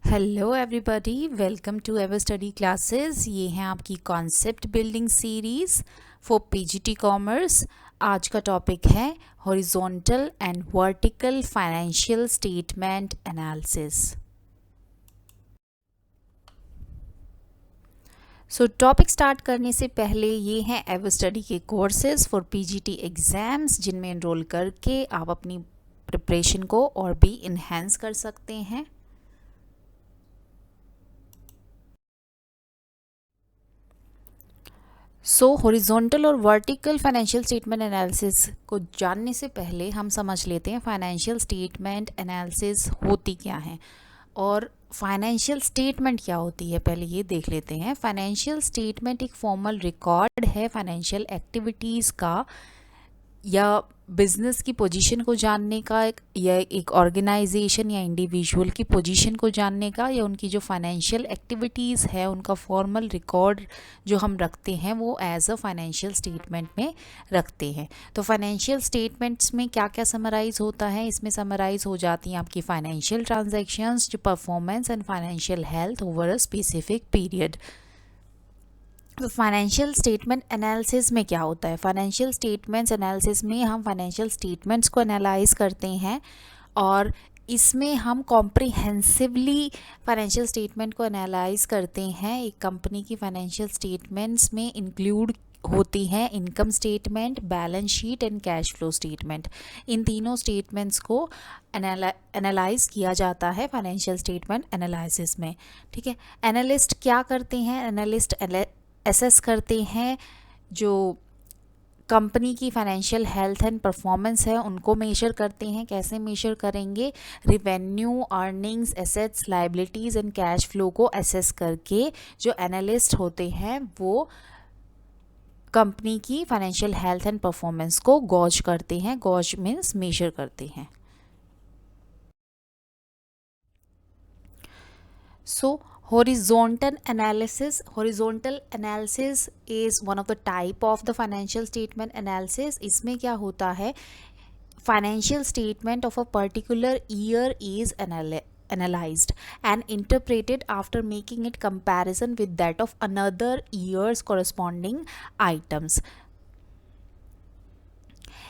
Hello everybody, welcome to Ever Study classes. ये हैं आपकी concept building series for PGT commerce. आज का टॉपिक है horizontal and vertical financial statement analysis. So topic start करने से पहले ये हैं एवर स्टडी के कोर्सेज फॉर पीजीटी एग्ज़ाम्स, जिनमें एनरोल करके आप अपनी प्रिपरेशन को और भी इन्हेंस कर सकते हैं। हॉरिजॉन्टल और वर्टिकल फाइनेंशियल स्टेटमेंट एनालिसिस को जानने से पहले हम समझ लेते हैं फाइनेंशियल स्टेटमेंट एनालिसिस होती क्या है और फाइनेंशियल स्टेटमेंट क्या होती है। पहले ये देख लेते हैं। फाइनेंशियल स्टेटमेंट एक फॉर्मल रिकॉर्ड है फाइनेंशियल एक्टिविटीज़ का या बिजनेस की पोजीशन को जानने का, या एक ऑर्गेनाइजेशन या इंडिविजुअल की पोजीशन को जानने का, या उनकी जो फाइनेंशियल एक्टिविटीज़ है उनका फॉर्मल रिकॉर्ड जो हम रखते हैं वो एज अ फाइनेंशियल स्टेटमेंट में रखते हैं। तो फाइनेंशियल स्टेटमेंट्स में क्या क्या समराइज होता है? इसमें समराइज हो जाती हैं आपकी फाइनेंशियल ट्रांजैक्शंस, जो performance and financial health over a specific period. तो फाइनेंशियल स्टेटमेंट एनालिसिस में क्या होता है? फाइनेंशियल स्टेटमेंट्स एनालिसिस में हम फाइनेंशियल स्टेटमेंट्स को एनालाइज करते हैं और इसमें हम कॉम्प्रिहेंसिवली फाइनेंशियल स्टेटमेंट को एनालाइज करते हैं। एक कंपनी की फाइनेंशियल स्टेटमेंट्स में इंक्लूड होती हैं income statement, balance sheet and cash flow statement. इन तीनों स्टेटमेंट्स को एनालाइज किया जाता है फाइनेंशियल स्टेटमेंट एनालिसिस में। ठीक है, एनालिस्ट क्या करते हैं? एनालिस्ट असेस करते हैं जो कंपनी की फाइनेंशियल हेल्थ एंड परफॉर्मेंस है उनको मेजर करते हैं। कैसे मेजर करेंगे? Revenue, earnings, assets, liabilities and cash flow को असेस करके जो एनालिस्ट होते हैं वो कंपनी की फाइनेंशियल हेल्थ एंड परफॉर्मेंस को गॉज करते हैं। गॉज मीन्स मेजर करते हैं। Horizontal analysis is one of the type of the financial statement analysis. इसमें क्या होता है? Financial statement of a particular year is analyzed and interpreted after making it comparison with that of another year's corresponding items.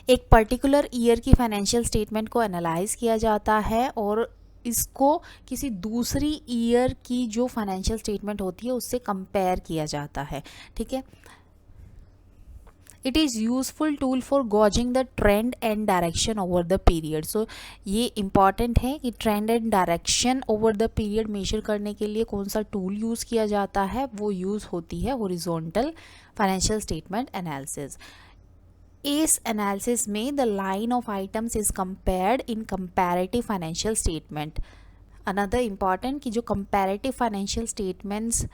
एक particular year की financial statement को analyse किया जाता है और इसको किसी दूसरी ईयर की जो फाइनेंशियल स्टेटमेंट होती है उससे कंपेयर किया जाता है। ठीक है, it is useful tool for gauging the trend and direction over the period. So ये इम्पॉर्टेंट है कि trend and direction over the period measure करने के लिए कौन सा टूल यूज़ किया जाता है, वो यूज़ होती है हॉरिजॉन्टल फाइनेंशियल स्टेटमेंट एनालिसिस। इस एनालिसिस में the line of items is compared in comparative financial statement. Another important कि जो कंपैरेटिव फाइनेंशियल स्टेटमेंट्स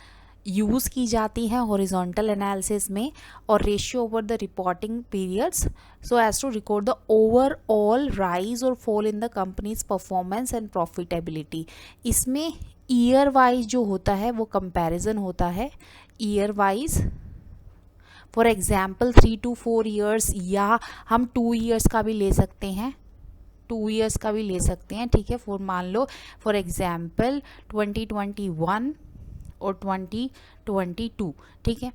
यूज़ की जाती हैं हॉरिजॉन्टल एनालिसिस में और ratio over the reporting periods so as to record the overall rise और fall in the company's performance and profitability. इसमें year wise जो होता है वो कंपैरिजन होता है year wise. For example 3 to 4 years, या हम 2 ईयर्स का भी ले सकते हैं, 2 ईयर्स का भी ले सकते हैं। ठीक है, मान लो फॉर एग्जाम्पल 2021 और 2022। ठीक है,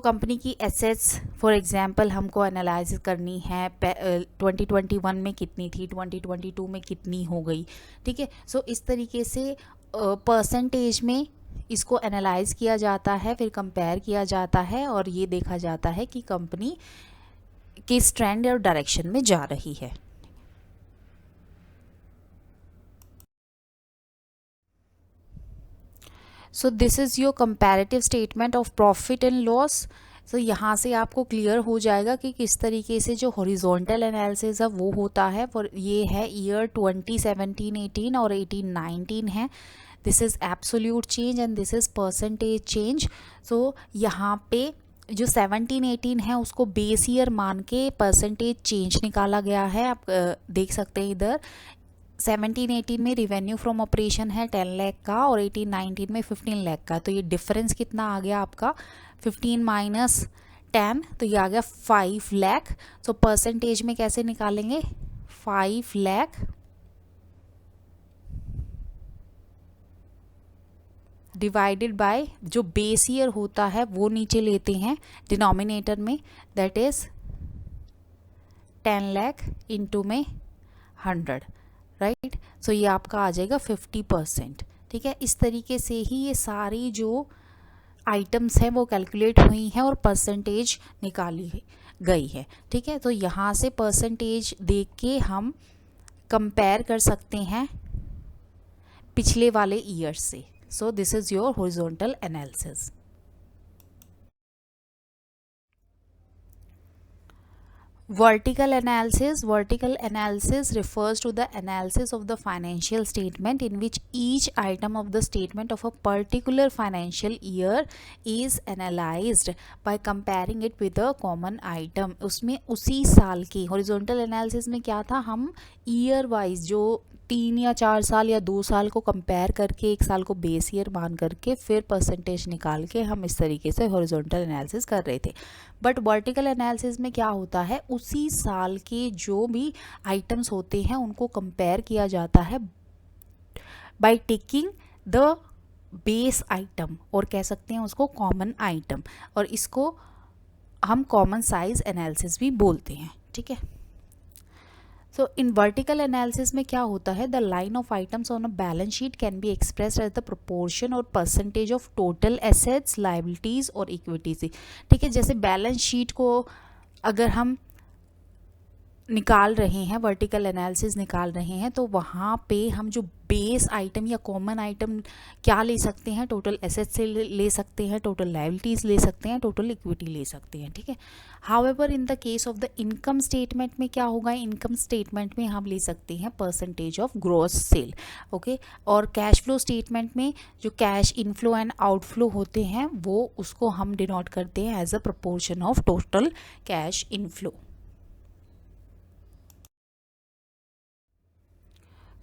कंपनी की एसेट्स फॉर एग्जांपल हमको एनालाइज करनी है 2021 में कितनी थी, 2022 में कितनी हो गई। ठीक है, इस तरीके से परसेंटेज में इसको एनालाइज किया जाता है, फिर कंपेयर किया जाता है और ये देखा जाता है कि कंपनी किस ट्रेंड और डायरेक्शन में जा रही है। This is your comparative statement of profit and loss. यहाँ से आपको क्लियर हो जाएगा कि किस तरीके से जो हॉरिजॉन्टल एनालिसिस है वो होता है। फॉर ये है ईयर 2017-18 और 18-19 है। This is absolute change and this is percentage change. यहाँ पे जो 17-18 है उसको बेस ईयर मान के परसेंटेज चेंज निकाला गया है। आप देख सकते हैं इधर 17-18 में रिवेन्यू फ्रॉम ऑपरेशन है 10 लाख का और 18-19 में 15 लाख का। तो ये डिफरेंस कितना आ गया आपका? 15 माइनस 10, तो ये आ गया 5 लाख। परसेंटेज में कैसे निकालेंगे? 5 लाख डिवाइडेड बाय जो बेस ईयर होता है वो नीचे लेते हैं डिनोमिनेटर में, दैट इज 10 लाख इंटू में 100, राइट। सो ये आपका आ जाएगा 50%, ठीक है। इस तरीके से ही ये सारी जो आइटम्स हैं वो कैलकुलेट हुई हैं और परसेंटेज निकाली गई है, ठीक है। तो यहाँ से परसेंटेज देख के हम कंपेयर कर सकते हैं पिछले वाले ईयर से। So this is your horizontal analysis. Vertical analysis refers to the analysis of the financial statement in which each item of the statement of a particular financial year is analyzed by comparing it with a common item। उसमें उसी साल की horizontal analysis में क्या था, हम year wise जो 3 या 4 साल या 2 साल को कंपेयर करके एक साल को बेस ईयर मान करके फिर परसेंटेज निकाल के हम इस तरीके से हॉरिजॉन्टल एनालिसिस कर रहे थे। बट वर्टिकल एनालिसिस में क्या होता है, उसी साल के जो भी आइटम्स होते हैं उनको कंपेयर किया जाता है by taking the base item, और कह सकते हैं उसको कॉमन आइटम, और इसको हम कॉमन साइज एनालिसिस भी बोलते हैं, ठीक है। सो इन वर्टिकल एनालिसिस में क्या होता है, the line of items on a balance sheet can be expressed as the proportion और percentage of total assets, liabilities और इक्विटीज, ठीक है। जैसे बैलेंस शीट को अगर हम निकाल रहे हैं, वर्टिकल एनालिसिस निकाल रहे हैं, तो वहाँ पे हम जो बेस आइटम या कॉमन आइटम क्या ले सकते हैं, टोटल एसेट्स से ले सकते हैं, टोटल लायबिलिटीज़ ले सकते हैं, टोटल इक्विटी ले सकते हैं, ठीक है। However in the case of the income statement में क्या होगा, इनकम स्टेटमेंट में हम ले सकते हैं percentage of gross sale, okay. और कैश फ्लो स्टेटमेंट में जो कैश इनफ्लो एंड आउटफ्लो होते हैं वो उसको हम डिनोट करते हैं as a proportion of total cash inflow.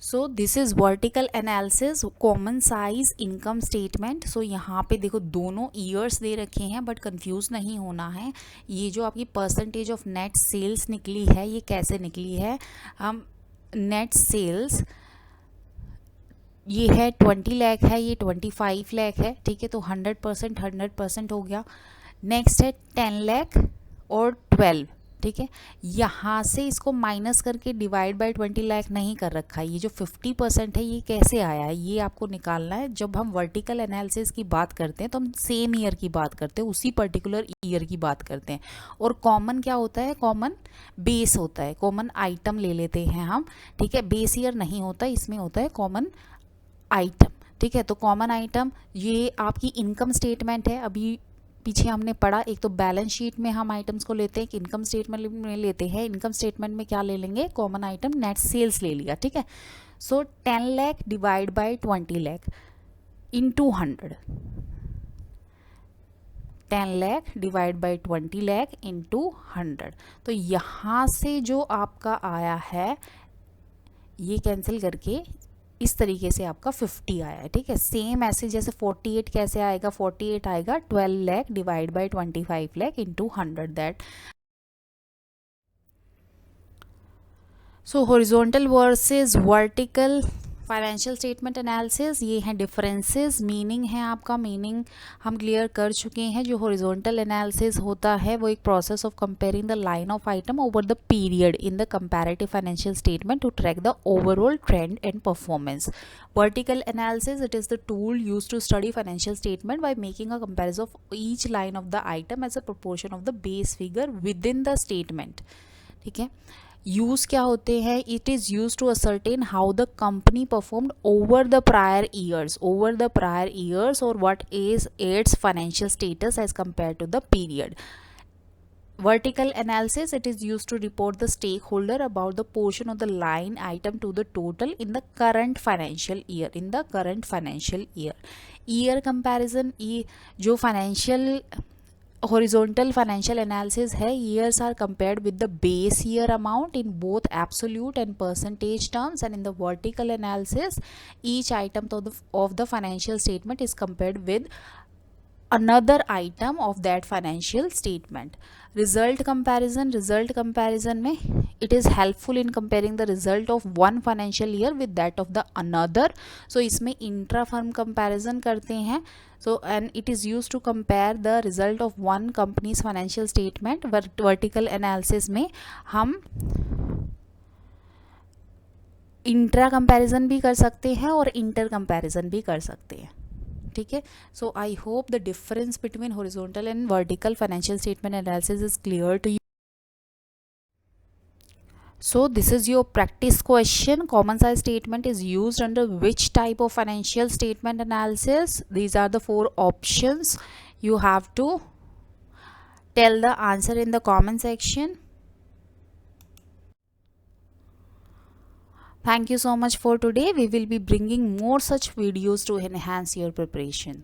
So this is vertical analysis, common size income statement. So यहाँ पे देखो दोनों ईयर्स दे रखे हैं, बट कंफ्यूज नहीं होना है। ये जो आपकी परसेंटेज ऑफ नेट सेल्स निकली है, ये कैसे निकली है, हम नेट सेल्स ये है 20 लाख है, ये 25 लाख है, ठीक है। तो 100% हो गया। नेक्स्ट है 10 लाख और 12, ठीक है। यहाँ से इसको माइनस करके डिवाइड बाय 20 लाख नहीं कर रखा है। ये जो 50% है ये कैसे आया है, ये आपको निकालना है। जब हम वर्टिकल एनालिसिस की बात करते हैं तो हम सेम ईयर की बात करते हैं, उसी पर्टिकुलर ईयर की बात करते हैं। और कॉमन क्या होता है, कॉमन बेस होता है, कॉमन आइटम ले लेते हैं हम, ठीक है। बेस ईयर नहीं होता, इसमें होता है कॉमन आइटम, ठीक है। तो कॉमन आइटम ये आपकी इनकम स्टेटमेंट है, अभी पीछे हमने पढ़ा। एक तो बैलेंस शीट में हम आइटम्स को लेते हैं, एक इनकम स्टेटमेंट में लेते हैं। इनकम स्टेटमेंट में क्या ले लेंगे, कॉमन आइटम नेट सेल्स ले लिया, ठीक है। सो 10 lakh divide by 20 lakh into 100, 10 lakh divide by 20 lakh into 100। तो यहाँ से जो आपका आया है ये कैंसिल करके इस तरीके से आपका 50 आया है, ठीक है। सेम ऐसे जैसे 48 कैसे आएगा, 48 आएगा 12 lakh divide by 25 lakh into 100 that. So horizontal versus vertical financial statement analysis, ये हैं डिफरेंसेस। मीनिंग है आपका, मीनिंग हम क्लियर कर चुके हैं। जो हॉरिजॉन्टल एनालिसिस होता है वो एक process of comparing the line of item over the period in the comparative financial statement to track the overall trend and performance. Vertical analysis, it is the tool use to study financial statement by making a comparison of each line of the item as a proportion of the base figure with in the statement, ठीक है। Use क्या होते हैं, it is use to ascertain how the company performed over the prior years और what is its financial status as compare to the period. Vertical analysis, it is used to report the stakeholder about the portion of the line item to the total in the current financial year. Year comparison, ये जो financial horizontal financial analysis है, years are compared with the base year amount in both absolute and percentage terms, and in the vertical analysis each item of the financial statement is compared with another item of that financial statement. Result comparison में it is helpful in comparing the result of one financial year with that of the another. So इसमें intra firm comparison करते हैं. So and it is used to compare the result of one company's financial statement. Vertical analysis में हम intra comparison भी कर सकते हैं और इंटर कंपैरिजन भी कर सकते हैं. ठीक है. So I hope the difference between horizontal and vertical financial statement analysis is clear to you. So this is your practice question. Common size statement is used under which type of financial statement analysis? These are the 4 options. You have to tell the answer in the comment section. Thank you so much for today. We will be bringing more such videos to enhance your preparation.